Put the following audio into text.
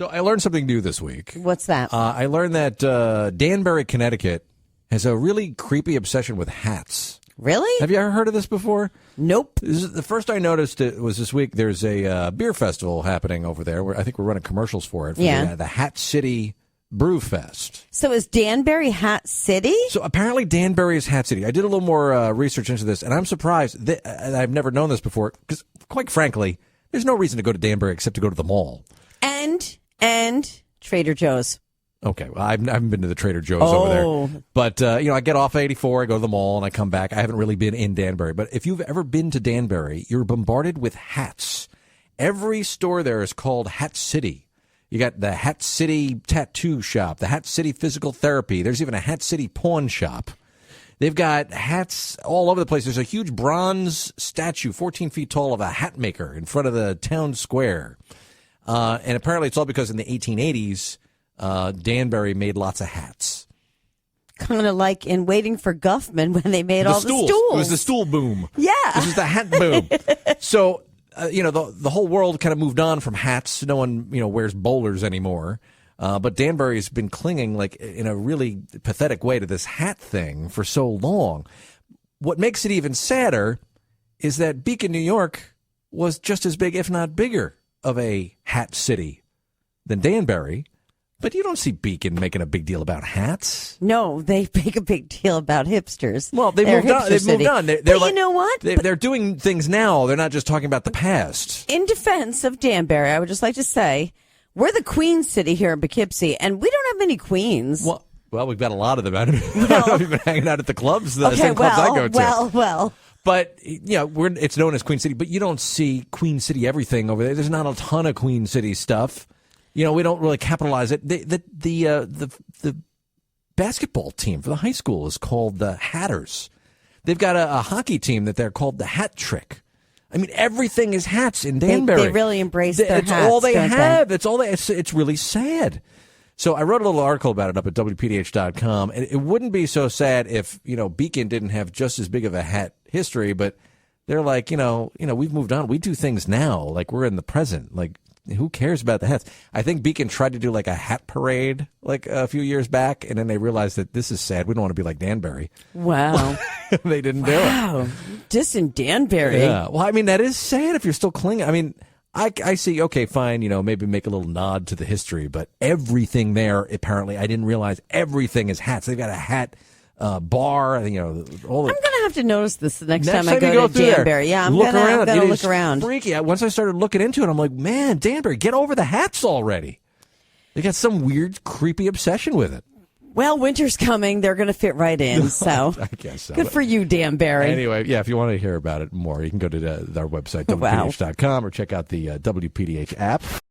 So I learned something new this week. What's that? I learned that Danbury, Connecticut has a really creepy obsession with hats. Really? Have you ever heard of this before? Nope. This is, the first I noticed it was this week. There's a beer festival happening over there where I think we're running commercials for it. For the Hat City Brew Fest. So is Danbury Hat City? So apparently Danbury is Hat City. I did a little more research into this, and I'm surprised that I've never known this before because, quite frankly, there's no reason to go to Danbury except to go to the mall. And Trader Joe's. Okay, well, I haven't been to the Trader Joe's over there. But, I get off 84, I go to the mall, and I come back. I haven't really been in Danbury. But if you've ever been to Danbury, you're bombarded with hats. Every store there is called Hat City. You got the Hat City Tattoo Shop, the Hat City Physical Therapy. There's even a Hat City Pawn Shop. They've got hats all over the place. There's a huge bronze statue, 14 feet tall, of a hat maker in front of the town square. And apparently it's all because in the 1880s, Danbury made lots of hats. Kind of like in Waiting for Guffman when they made all the stools. It was the stool boom. Yeah. This is the hat boom. So, the whole world kind of moved on from hats. No one, wears bowlers anymore. But Danbury's been clinging like in a really pathetic way to this hat thing for so long. What makes it even sadder is that Beacon, New York was just as big, if not bigger, of a hat city than Danbury. But you don't see Beacon making a big deal about hats. No, they make a big deal about hipsters. Well, they've moved on. They've moved on. But you know what? They're doing things now. They're not just talking about the past. In defense of Danbury, I would just like to say, we're the Queen City here in Poughkeepsie, and we don't have many queens. Well, we've got a lot of them. I don't know if you've been hanging out at the clubs, the same clubs I go to. Well. But, it's known as Queen City, but you don't see Queen City everything over there. There's not a ton of Queen City stuff. We don't really capitalize it. The basketball team for the high school is called the Hatters. They've got a hockey team that they're called the Hat Trick. I mean, everything is hats in Danbury. They really embrace their hats. It's all they have. It's really sad. So I wrote a little article about it up at WPDH.com, and it wouldn't be so sad if, Beacon didn't have just as big of a hat history, but they're like, we've moved on. We do things now. Like, we're in the present. Like, who cares about the hats? I think Beacon tried to do like a hat parade like a few years back, and then they realized that this is sad. We don't want to be like Danbury. Wow. They didn't do it. Wow. Just in Danbury. Yeah. Well, I mean, that is sad if you're still clinging. I mean, I see, okay, fine, maybe make a little nod to the history, but everything there, apparently, I didn't realize everything is hats. They've got a hat bar, all the... I'm going to have to notice this the next time I go to Danbury. Yeah, I'm going to look around. Freaky. Once I started looking into it, I'm like, man, Danbury, get over the hats already. They got some weird, creepy obsession with it. Well, winter's coming. They're going to fit right in, so. I guess so. Good for you, Danbury. Anyway, if you want to hear about it more, you can go to our website, WPDH.com, or check out the WPDH app.